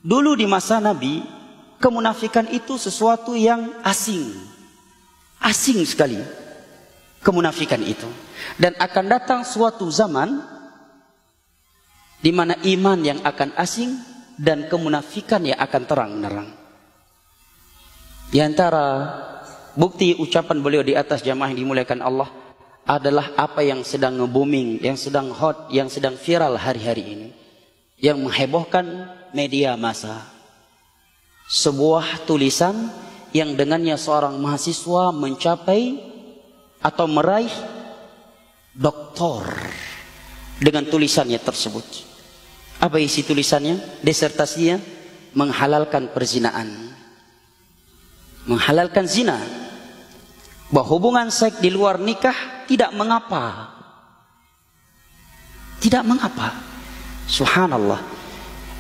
Dulu di masa Nabi, kemunafikan itu sesuatu yang asing. Asing sekali kemunafikan itu. Dan akan datang suatu zaman di mana iman yang akan asing dan kemunafikan yang akan terang-nerang. Di antara bukti ucapan beliau di atas jamaah yang dimuliakan Allah adalah apa yang sedang nge-booming, yang sedang hot, yang sedang viral hari-hari ini, yang menghebohkan media massa. Sebuah tulisan yang dengannya seorang mahasiswa mencapai atau meraih doktor dengan tulisannya tersebut. Apa isi tulisannya? Disertasinya menghalalkan perzinaan, menghalalkan zina, bahwa hubungan seks di luar nikah tidak mengapa. Tidak mengapa. Subhanallah.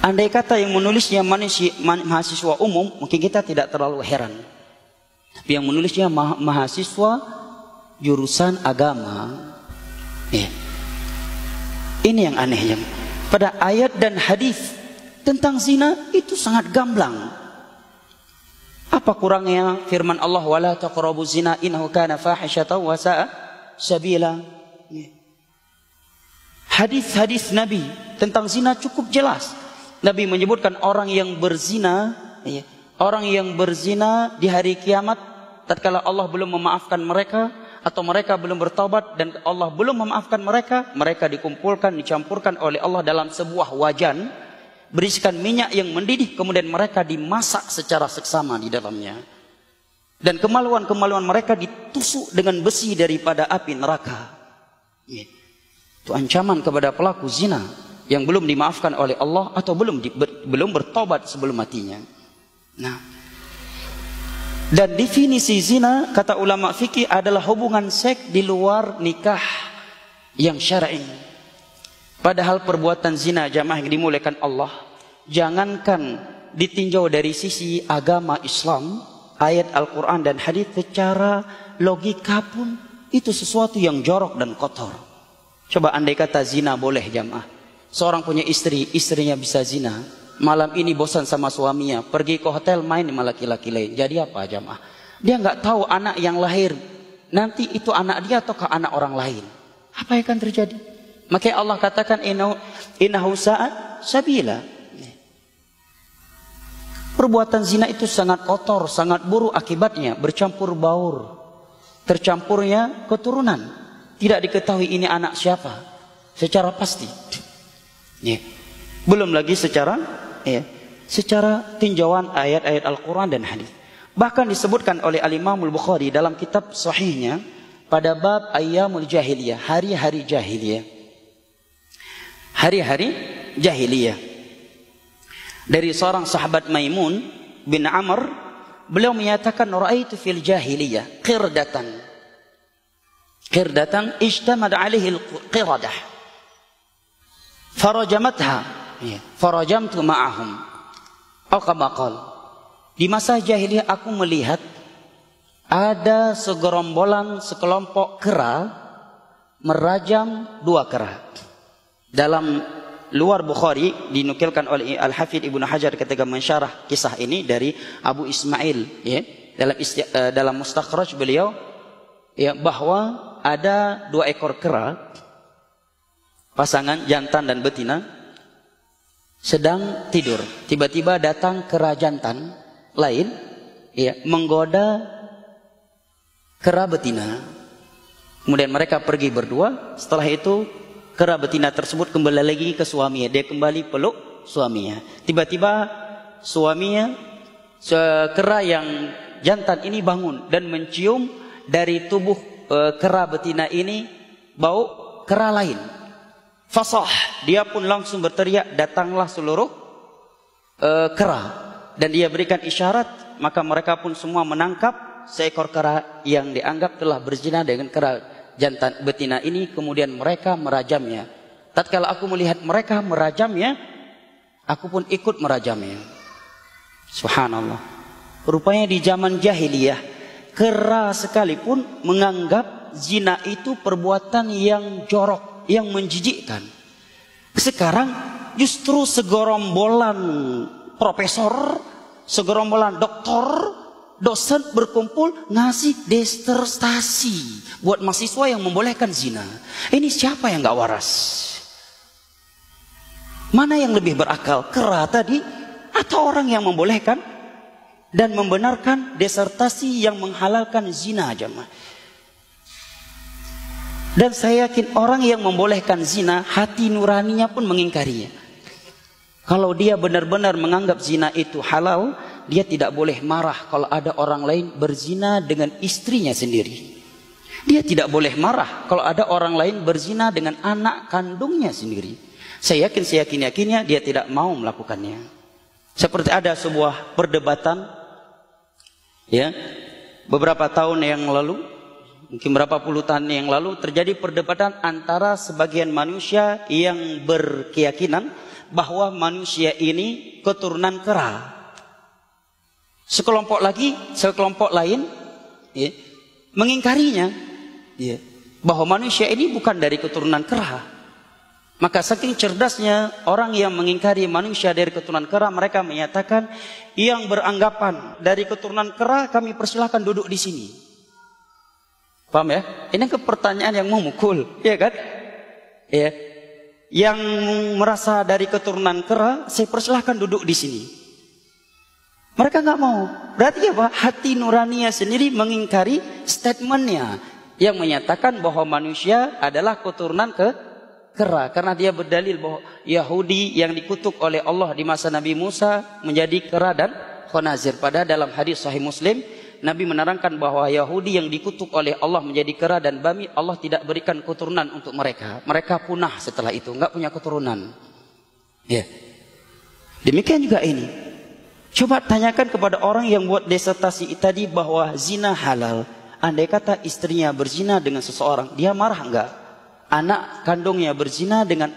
Andai kata yang menulisnya mahasiswa umum, mungkin kita tidak terlalu heran. Tapi yang menulisnya mahasiswa jurusan agama, ya. Ini yang anehnya. Pada ayat dan hadis tentang zina itu sangat gamblang. Apa kurangnya firman Allah, wala taqrabu zina innahu kana fahisyatan wa sa'a sabila. Hadis-hadis Nabi tentang zina cukup jelas. Nabi menyebutkan orang yang berzina, orang yang berzina di hari kiamat, tatkala Allah belum memaafkan mereka atau mereka belum bertaubat dan Allah belum memaafkan mereka, mereka dikumpulkan, dicampurkan oleh Allah dalam sebuah wajan, berisikan minyak yang mendidih, kemudian mereka dimasak secara seksama di dalamnya. Dan kemaluan-kemaluan mereka ditusuk dengan besi daripada api neraka. Itu ancaman kepada pelaku zina yang belum dimaafkan oleh Allah atau belum bertobat sebelum matinya. Nah, dan definisi zina kata ulama fikih adalah hubungan seks di luar nikah yang syar'i. Padahal perbuatan zina, jamaah yang dimuliakan Allah, jangankan ditinjau dari sisi agama Islam, ayat Al-Quran dan hadis, secara logika pun itu sesuatu yang jorok dan kotor. Coba andai kata zina boleh, jamaah. Seorang punya istri, istrinya bisa zina. Malam ini bosan sama suaminya, pergi ke hotel main sama laki-laki lain. Jadi apa, jamaah? Dia nggak tahu anak yang lahir nanti itu anak dia ataukah anak orang lain. Apa yang akan terjadi? Makanya Allah katakan innahu sa'at sabila. Perbuatan zina itu sangat kotor, sangat buruk akibatnya, bercampur baur, tercampurnya keturunan. Tidak diketahui ini anak siapa secara pasti. Belum lagi secara tinjauan ayat-ayat Al-Quran dan hadis. Bahkan disebutkan oleh Al-Imam Al-Bukhari dalam kitab sahihnya pada bab ayyamul jahiliyah, hari-hari jahiliyah. Hari-hari jahiliyah. Dari seorang sahabat Maimun bin Amr, beliau menyatakan ra'aitu fil jahiliyah qirdatan ijtamad alaihi al-qiradah farajamatha farajamtu ma'ahum atau kama qala. Di masa jahiliyah aku melihat ada sekelompok kera merajam dua kera. Dalam luar Bukhari dinukilkan oleh Al-Hafidh Ibnu Hajar ketika mensyarah kisah ini dari Abu Ismail, dalam mustakhraj beliau, bahwa ada dua ekor kera, pasangan jantan dan betina, sedang tidur. Tiba-tiba datang kera jantan lain, menggoda kera betina. Kemudian mereka pergi berdua. Setelah itu kera betina tersebut kembali lagi ke suaminya. Dia kembali peluk suaminya. Tiba-tiba suaminya, kera yang jantan ini bangun dan mencium dari tubuh kera betina ini bau kera lain. Fasah, dia pun langsung berteriak, datanglah seluruh kera, dan dia berikan isyarat, maka mereka pun semua menangkap seekor kera yang dianggap telah berzina dengan kera jantan betina ini, kemudian mereka merajamnya. Tatkala aku melihat mereka merajamnya, aku pun ikut merajamnya. Subhanallah. Rupanya di zaman jahiliyah, kera sekalipun menganggap zina itu perbuatan yang jorok, yang menjijikkan. Sekarang justru segerombolan profesor, segerombolan doktor, dosen berkumpul ngasih disertasi buat mahasiswa yang membolehkan zina. Ini siapa yang nggak waras? Mana yang lebih berakal? Kera tadi atau orang yang membolehkan dan membenarkan disertasi yang menghalalkan zina, jemaah? Dan saya yakin orang yang membolehkan zina, hati nuraninya pun mengingkarinya. Kalau dia benar-benar menganggap zina itu halal, dia tidak boleh marah kalau ada orang lain berzina dengan istrinya sendiri. Dia tidak boleh marah kalau ada orang lain berzina dengan anak kandungnya sendiri. Saya yakin, seyakin-yakinnya dia tidak mau melakukannya. Seperti ada sebuah perdebatan, ya, beberapa tahun yang lalu, mungkin berapa puluh tahun yang lalu, terjadi perdebatan antara sebagian manusia yang berkeyakinan bahwa manusia ini keturunan kera. Sekelompok lain, ya, mengingkarinya, ya, bahwa manusia ini bukan dari keturunan kera. Maka saking cerdasnya orang yang mengingkari manusia dari keturunan kera, mereka menyatakan yang beranggapan dari keturunan kera kami persilahkan duduk di sini. Paham ya? Ini pertanyaan yang memukul, ya kan? Ya. Yang merasa dari keturunan kera, saya persilahkan duduk di sini. Mereka nggak mau. Berarti apa? Hati nuraninya sendiri mengingkari statementnya yang menyatakan bahwa manusia adalah keturunan kera. Karena dia berdalil bahwa Yahudi yang dikutuk oleh Allah di masa Nabi Musa menjadi kera dan khanazir. Padahal dalam hadis Sahih Muslim, Nabi menerangkan bahwa Yahudi yang dikutuk oleh Allah menjadi kera dan babi, Allah tidak berikan keturunan untuk mereka. Mereka punah setelah itu, nggak punya keturunan. Ya. Demikian juga ini. Coba tanyakan kepada orang yang buat disertasi tadi bahwa zina halal. Andai kata istrinya berzina dengan seseorang, dia marah enggak? Anak kandungnya berzina dengan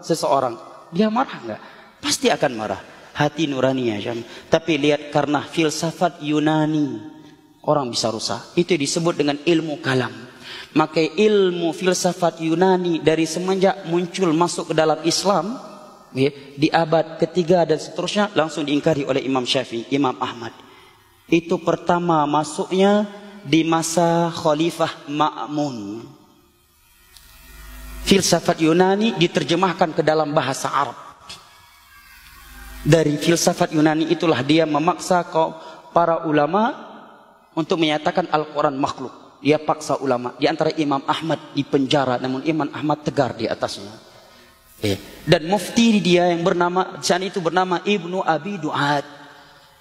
seseorang, dia marah enggak? Pasti akan marah. Hati nuraninya, tapi lihat karena filsafat Yunani orang bisa rusak. Itu disebut dengan ilmu kalam. Maka ilmu filsafat Yunani dari semenjak muncul masuk ke dalam Islam, ya, di abad ketiga dan seterusnya langsung diingkari oleh Imam Syafi'i, Imam Ahmad. Itu pertama masuknya di masa Khalifah Ma'mun. Filsafat Yunani diterjemahkan ke dalam bahasa Arab. Dari filsafat Yunani itulah dia memaksa para ulama untuk menyatakan Al-Quran makhluk. Dia paksa ulama. Di antara Imam Ahmad di penjara, namun Imam Ahmad tegar di atasnya. Dan mufti dia yang bernama, saat itu bernama Ibnu Abi Du'ad.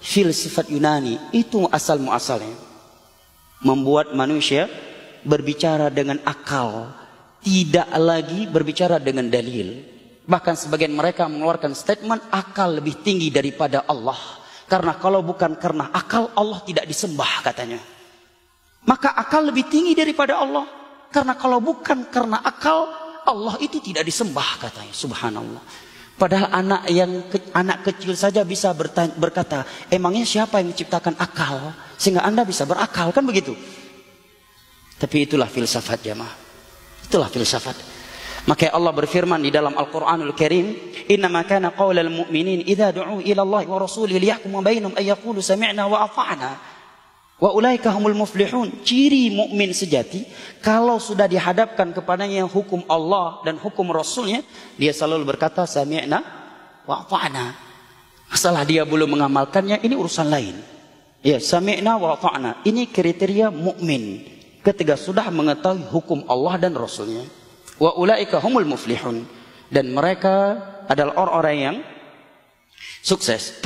Filsafat Yunani itu asal muasalnya membuat manusia berbicara dengan akal, tidak lagi berbicara dengan dalil. Bahkan sebagian mereka mengeluarkan statement akal lebih tinggi daripada Allah. Karena kalau bukan karena akal, Allah tidak disembah katanya. Maka akal lebih tinggi daripada Allah. Karena kalau bukan karena akal, Allah itu tidak disembah katanya. Subhanallah. Padahal anak kecil saja bisa berkata, emangnya siapa yang menciptakan akal? Sehingga Anda bisa berakal, kan begitu? Tapi itulah filsafat, jamaah. Itulah filsafat. Maka Allah berfirman di dalam Al-Quranul Karim, "Innama kana qaulal mu'minin idza du'u ila Allah wa rasulihi liyahkuma bainahum ay yaqulu sami'na wa ata'na wa ulaika humul muflihun." Ciri mukmin sejati kalau sudah dihadapkan kepadanya hukum Allah dan hukum Rasulnya, dia selalu berkata sami'na wa ata'na. Masalah dia belum mengamalkannya, ini urusan lain. Ya, sami'na wa ata'na. Ini kriteria mukmin ketika sudah mengetahui hukum Allah dan Rasulnya. Wa ulaika humul muflihun, dan mereka adalah orang-orang yang sukses.